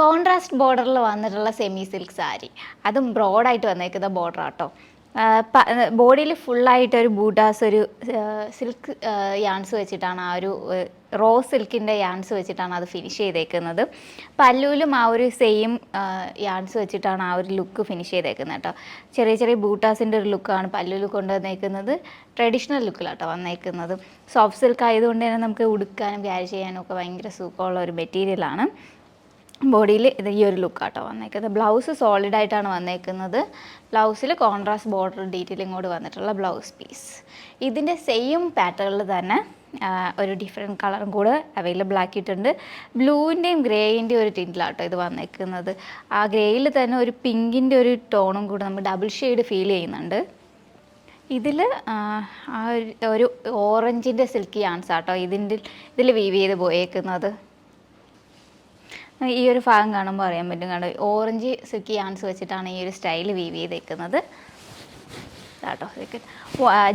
Contrast ബോർഡറിൽ വന്നിട്ടുള്ള semi silk sari, അതും ബ്രോഡായിട്ട് വന്നേക്കുന്ന ബോർഡർ ആട്ടോ. ബോഡിയിൽ ഫുള്ളായിട്ട് ഒരു ബൂട്ടാസ്, ഒരു സിൽക്ക് യാൺസ് വെച്ചിട്ടാണ്, ആ ഒരു റോസ് സിൽക്കിൻ്റെ യാൺസ് വെച്ചിട്ടാണ് അത് ഫിനിഷ് ചെയ്തേക്കുന്നത്. പല്ലുവിലും ആ ഒരു സെയിം യാൺസ് വെച്ചിട്ടാണ് ആ ഒരു ലുക്ക് ഫിനിഷ് ചെയ്തേക്കുന്നത് കേട്ടോ. ചെറിയ ചെറിയ ബൂട്ടാസിൻ്റെ ഒരു ലുക്കാണ് പല്ലുവിൽ കൊണ്ടുവന്നേക്കുന്നത്. ട്രഡീഷണൽ ലുക്കിലാട്ടോ വന്നേക്കുന്നത്. സോഫ്റ്റ് സിൽക്ക് ആയതുകൊണ്ട് തന്നെ നമുക്ക് ഉടുക്കാനും ക്യാരി ചെയ്യാനും ഒക്കെ ഭയങ്കര സുഖമുള്ള ഒരു മെറ്റീരിയലാണ്. ബോഡിയിൽ ഇത് ഈ ഒരു ലുക്കാട്ടോ വന്നേക്കുന്നത്. ബ്ലൗസ് സോളിഡ് ആയിട്ടാണ് വന്നേക്കുന്നത്. ബ്ലൗസിൽ കോൺട്രാസ്റ്റ് ബോർഡർ ഡീറ്റെയിലിങ്ങോട് വന്നിട്ടുള്ള ബ്ലൗസ് പീസ്. ഇതിൻ്റെ സെയിം പാറ്റേണിൽ തന്നെ ഒരു ഡിഫറെൻറ്റ് കളറും കൂടെ അവൈലബിൾ ആക്കിയിട്ടുണ്ട്. ബ്ലൂവിൻ്റെയും ഗ്രേയിൻ്റെയും ഒരു ടിൻറ്റിലാട്ടോ ഇത് വന്നേക്കുന്നത്. ആ ഗ്രേയിൽ തന്നെ ഒരു പിങ്കിൻ്റെ ഒരു ടോണും കൂടെ നമ്മൾ ഡബിൾ ഷെയ്ഡ് ഫീൽ ചെയ്യുന്നുണ്ട്. ഇതിൽ ആ ഒരു ഓറഞ്ചിൻ്റെ സിൽക്കി യാൺസ് ആട്ടോ ഇതിൽ വീവ് ചെയ്ത് പോയേക്കുന്നത്. ഈ ഒരു ഭാഗം കാണുമ്പോൾ അറിയാൻ പറ്റും, കാരണം ഓറഞ്ച് സിൽക്കി യാൺസ് വെച്ചിട്ടാണ് ഈ ഒരു സ്റ്റൈൽ വീവ് ചെയ്തേക്കുന്നത് കേട്ടോ.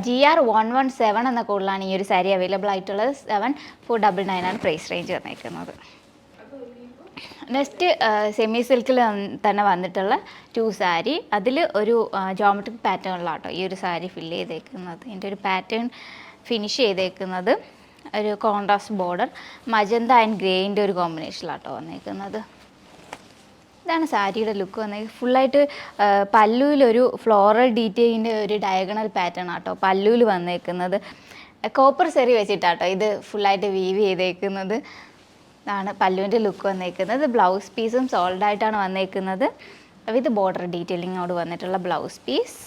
GR 117 എന്ന കോഡിലാണ് ഈ ഒരു സാരി അവൈലബിൾ ആയിട്ടുള്ളത്. 7499 ആണ് പ്രൈസ് റേഞ്ച് വന്നേക്കുന്നത്. നെക്സ്റ്റ് സെമി സിൽക്കിൽ തന്നെ വന്നിട്ടുള്ള 2 സാരി, അതിൽ ഒരു ജോമെട്രിക് പാറ്റേണിലാട്ടോ ഈ ഒരു സാരി ഫില്ല് ചെയ്തേക്കുന്നത്. ഇതിൻ്റെ ഒരു പാറ്റേൺ ഫിനിഷ് ചെയ്തേക്കുന്നത് ഒരു കോൺട്രാസ്റ്റ് ബോർഡർ മജന്ത ആൻഡ് ഗ്രേയിൻ്റെ ഒരു കോമ്പിനേഷനിലാട്ടോ വന്നേക്കുന്നത്. ഇതാണ് സാരിയുടെ ലുക്ക് വന്നേക്കുന്നത്. ഫുള്ളായിട്ട് പല്ലുവിലൊരു ഫ്ലോറൽ ഡീറ്റെയിലിൻ്റെ ഒരു ഡയഗണൽ പാറ്റേൺ ആട്ടോ പല്ലുവിൽ വന്നേക്കുന്നത്. കോപ്പർ സെറി വെച്ചിട്ടാട്ടോ ഇത് ഫുള്ളായിട്ട് വീവ് ചെയ്തേക്കുന്നത്. ഇതാണ് പല്ലുവിൻ്റെ ലുക്ക് വന്നേക്കുന്നത്. ബ്ലൗസ് പീസും സോൾഡായിട്ടാണ് വന്നേക്കുന്നത് വിത്ത് ബോർഡർ ഡീറ്റെയിലിങ്ങോട് വന്നിട്ടുള്ള blouse piece.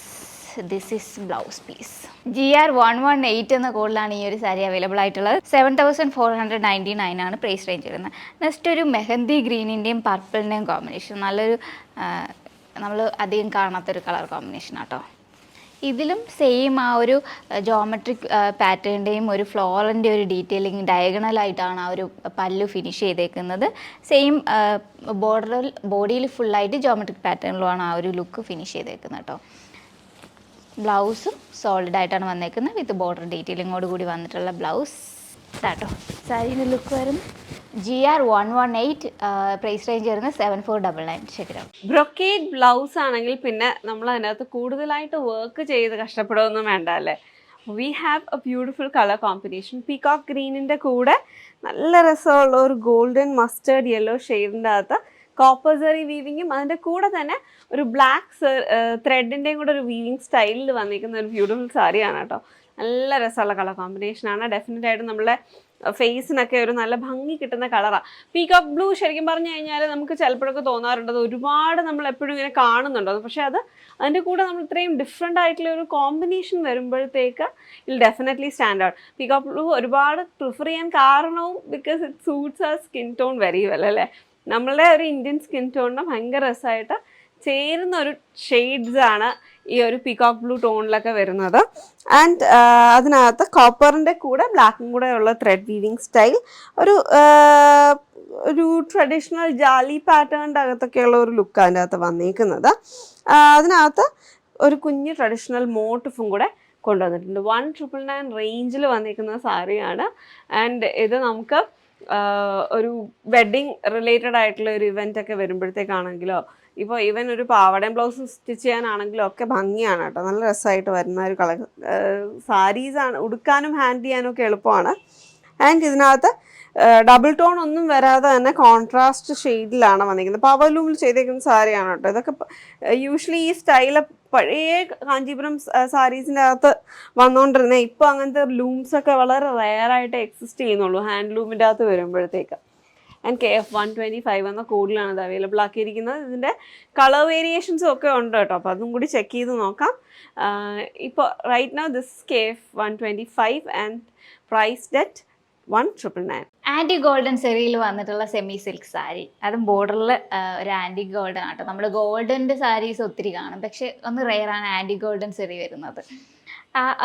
This is blouse piece. GR 118 എന്ന കോഡിലാണ് ഈ ഒരു സാരി അവൈലബിൾ ആയിട്ടുള്ളത്. 7499 ആണ് പ്രൈസ് റേഞ്ച് വരുന്നത്. നെക്സ്റ്റ് ഒരു മെഹന്തി ഗ്രീനിൻ്റെയും പർപ്പിളിൻ്റെയും കോമ്പിനേഷൻ, നല്ലൊരു നമ്മൾ അധികം കാണാത്തൊരു കളർ കോമ്പിനേഷൻ ആട്ടോ. ഇതിലും സെയിം ആ ഒരു ജോമെട്രിക് പാറ്റേണിൻ്റെയും ഒരു ഫ്ലോറിൻ്റെ ഒരു ഡീറ്റെയിലിംഗ് ഡയഗണലായിട്ടാണ് ആ ഒരു പല്ലു ഫിനിഷ് ചെയ്തേക്കുന്നത്. സെയിം ബോഡിയിൽ ഫുള്ളായിട്ട് ജോമെട്രിക് പാറ്റേണിലുമാണ് ആ ഒരു ലുക്ക് ഫിനിഷ് ചെയ്തേക്കുന്നത് കേട്ടോ. ബ്ലൗസും സോളിഡ് ആയിട്ടാണ് വന്നേക്കുന്നത് വിത്ത് ബോർഡർ ഡീറ്റെയിലിങ്ങോട് കൂടി വന്നിട്ടുള്ള ബ്ലൗസ് കേട്ടോ. സാരീൻ്റെ ലുക്ക് വരുന്നു. GR 118 പ്രൈസ് റേഞ്ച് വരുന്നത് 7499. ശരിയാവും. ബ്രൊക്കേഡ് ബ്ലൗസ് ആണെങ്കിൽ പിന്നെ നമ്മൾ അതിനകത്ത് കൂടുതലായിട്ട് വർക്ക് ചെയ്ത് കഷ്ടപ്പെടുകയൊന്നും വേണ്ട അല്ലേ. We have a beautiful colour combination. Peacock ഗ്രീനിൻ്റെ കൂടെ നല്ല രസമുള്ള ഒരു ഗോൾഡൻ മസ്റ്റേർഡ് യെല്ലോ ഷെയ്ഡിൻ്റെ അകത്ത് കോപ്പർ സെറി വീവിങ്ങും അതിൻ്റെ കൂടെ തന്നെ ഒരു ബ്ലാക്ക് ത്രെഡിൻ്റെയും കൂടെ ഒരു വീവിങ് സ്റ്റൈലിൽ വന്നിരിക്കുന്ന ഒരു ബ്യൂട്ടിഫുൾ സാരിയാണ് കേട്ടോ. നല്ല രസമുള്ള കളർ കോമ്പിനേഷനാണ്. ഡെഫിനറ്റായിട്ടും നമ്മളെ ഫേസിനൊക്കെ ഒരു നല്ല ഭംഗി കിട്ടുന്ന കളറാണ്. പീകോക്ക് ബ്ലൂ ശരിക്കും പറഞ്ഞു കഴിഞ്ഞാൽ നമുക്ക് ചിലപ്പോഴൊക്കെ തോന്നാറുണ്ട് ഒരുപാട് നമ്മൾ എപ്പോഴും ഇങ്ങനെ കാണുന്നുണ്ടോ, പക്ഷേ അതിൻ്റെ കൂടെ നമ്മൾ ഇത്രയും ഡിഫറെൻ്റ് ആയിട്ടുള്ള ഒരു കോമ്പിനേഷൻ വരുമ്പോഴത്തേക്ക് ഇൽ definitely stand out. Peacock blue ഒരുപാട് പ്രിഫർ ചെയ്യാൻ കാരണവും ബിക്കോസ് ഇറ്റ് സൂട്ട്സ് ആ സ്കിൻ ടോൺ വെരി വെൽ അല്ലേ. നമ്മളുടെ ഒരു ഇന്ത്യൻ സ്കിൻ ടോണിന് ഭയങ്കര രസമായിട്ട് ചേരുന്ന ഒരു ഷെയ്ഡ്സാണ് ഈ ഒരു പീകോക്ക് ബ്ലൂ ടോണിലൊക്കെ വരുന്നത്. ആൻഡ് അതിനകത്ത് കോപ്പറിൻ്റെ കൂടെ ബ്ലാക്കും കൂടെ ഉള്ള ത്രെഡ് വീവിങ് സ്റ്റൈൽ, ഒരു ട്രഡീഷണൽ ജാലി പാറ്റേണിൻ്റെ അകത്തൊക്കെയുള്ള ഒരു ലുക്ക് അതിൻ്റെ അകത്ത് വന്നിരിക്കുന്നത്. അതിനകത്ത് ഒരു കുഞ്ഞ് ട്രഡീഷണൽ മോട്ടിഫും കൂടെ കൊണ്ടുവന്നിട്ടുണ്ട്. 199 റേഞ്ചിൽ വന്നിരിക്കുന്ന സാരിയാണ്. ആൻഡ് ഇത് നമുക്ക് ഒരു വെഡ്ഡിങ് റിലേറ്റഡ് ആയിട്ടുള്ള ഒരു ഇവൻ്റ് ഒക്കെ വരുമ്പോഴത്തേക്കാണെങ്കിലോ ഇപ്പോൾ ഈവൻ ഒരു പാവാടയും ബ്ലൗസും സ്റ്റിച്ച് ചെയ്യാനാണെങ്കിലും ഒക്കെ ഭംഗിയാണ് കേട്ടോ. നല്ല രസമായിട്ട് വരുന്ന ഒരു സാരീസാണ്. ഉടുക്കാനും ഹാൻഡ് ചെയ്യാനും ഒക്കെ എളുപ്പമാണ്. ആൻഡ് ഇതിനകത്ത് ഡബിൾ ടോൺ ഒന്നും വരാതെ തന്നെ കോൺട്രാസ്റ്റ് ഷെയ്ഡിലാണ് വന്നിരിക്കുന്നത്. പവർലൂമിൽ ചെയ്തേക്കുന്ന സാരിയാണ് കേട്ടോ. ഇതൊക്കെ യൂഷ്വലി ഈ സ്റ്റൈല് പഴയ കാഞ്ചീപുരം സാരീസിൻ്റെ അകത്ത് വന്നുകൊണ്ടിരുന്നത്. ഇപ്പോൾ അങ്ങനത്തെ ലൂംസൊക്കെ വളരെ റെയറായിട്ട് എക്സിസ്റ്റ് ചെയ്യുന്നുള്ളൂ ഹാൻഡ്ലൂമിൻ്റെ അകത്ത് വരുമ്പോഴത്തേക്ക്. ആൻഡ് KF 125 എന്ന കോഡിലാണ് ഇത് അവൈലബിൾ ആക്കിയിരിക്കുന്നത്. ഇതിൻ്റെ കളർ വേരിയേഷൻസും ഒക്കെ ഉണ്ട് കേട്ടോ. അപ്പോൾ അതും കൂടി ചെക്ക് ചെയ്ത് നോക്കാം. ഇപ്പോൾ right now this KF 125 and priced at 199. ആൻറ്റി ഗോൾഡൻ സെറിയിൽ വന്നിട്ടുള്ള സെമി സിൽക്ക് സാരി, അതും ബോർഡറിൽ ഒരു ആൻറ്റി ഗോൾഡൻ ആട്ടോ. നമ്മൾ ഗോൾഡൻ്റെ സാരീസ് ഒത്തിരി കാണും, പക്ഷെ ഒന്ന് റെയറാണ് ആൻറ്റി ഗോൾഡൻ സെറി വരുന്നത്.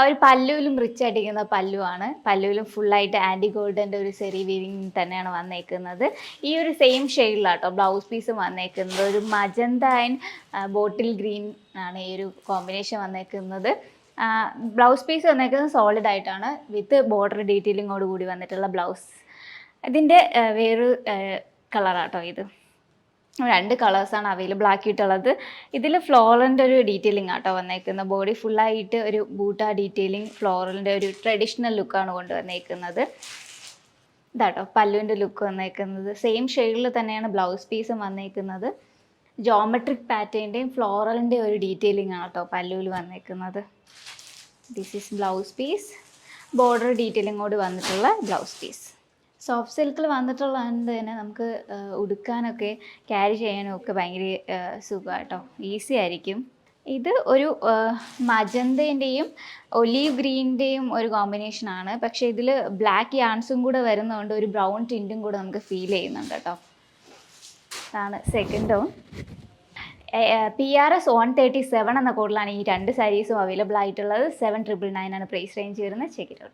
ഒരു പല്ലുവിലും റിച്ച് അടിക്കുന്ന പല്ലുവാണ്. പല്ലുവിലും ഫുള്ളായിട്ട് ആൻറ്റി ഗോൾഡൻ്റെ ഒരു സെറി വീവിങ് തന്നെയാണ് വന്നേക്കുന്നത്. ഈ ഒരു സെയിം ഷെയ്ഡിലാട്ടോ ബ്ലൗസ് പീസും വന്നേക്കുന്നത്. ഒരു മജന്ത ആൻഡ് ബോട്ടിൽ ഗ്രീൻ ആണ് ഈ ഒരു കോമ്പിനേഷൻ വന്നേക്കുന്നത്. ബ്ലൗസ് പീസ് വന്നേക്കുന്നത് സോളിഡ് ആയിട്ടാണ് വിത്ത് ബോർഡർ ഡീറ്റെയിലിങ്ങോട് കൂടി വന്നിട്ടുള്ള ബ്ലൗസ്. ഇതിൻ്റെ വേറൊരു കളറാട്ടോ ഇത്. 2 കളേഴ്സാണ് അവൈലബിൾ ആക്കിയിട്ടുള്ളത്. ഇതിൽ ഫ്ലോറലിൻ്റെ ഒരു ഡീറ്റെയിലിംഗ് ആട്ടോ വന്നേക്കുന്നത്. ബോഡി ഫുള്ളായിട്ട് ഒരു ബൂട്ട ഡീറ്റെയിലിംഗ്, ഫ്ലോറലിൻ്റെ ഒരു ട്രഡീഷണൽ ലുക്കാണ് കൊണ്ടുവന്നേക്കുന്നത്. ഇതാട്ടോ പല്ലുവിൻ്റെ ലുക്ക് വന്നേക്കുന്നത്. സെയിം ഷെയ്ഡിൽ തന്നെയാണ് ബ്ലൗസ് പീസും വന്നേക്കുന്നത്. ജോമെട്രിക് പാറ്റേണിൻ്റെയും ഫ്ലോറലിൻ്റെ ഒരു ഡീറ്റെയിലിംഗ് ആണ് കേട്ടോ പല്ലുവിൽ വന്നേക്കുന്നത്. This is blouse piece. Border ഡീറ്റെയിലിങ്ങോട് വന്നിട്ടുള്ള ബ്ലൗസ് പീസ്. സോഫ്റ്റ് സിൽക്കിൽ വന്നിട്ടുള്ളതുകൊണ്ട് തന്നെ നമുക്ക് ഉടുക്കാനൊക്കെ ക്യാരി ചെയ്യാനും ഒക്കെ ഭയങ്കര സുഖമാട്ടോ, ഈസി ആയിരിക്കും. ഇത് ഒരു മജന്തേൻ്റെയും ഒലീവ് ഗ്രീനിൻ്റെയും ഒരു കോമ്പിനേഷനാണ്. പക്ഷേ ഇതിൽ ബ്ലാക്ക് യാൺസും കൂടെ വരുന്നതുകൊണ്ട് ഒരു ബ്രൗൺ ടിൻറ്റും കൂടെ നമുക്ക് ഫീൽ ചെയ്യുന്നുണ്ട് കേട്ടോ. ഇതാണ് സെക്കൻഡ് ടോൺ. PRS 137 എന്ന കോഡിലാണ് ഈ 2 സാരീസും അവൈലബിൾ ആയിട്ടുള്ളത്. 7999 ആണ് പ്രൈസ് റേഞ്ച് വരുന്നത്. Check it out.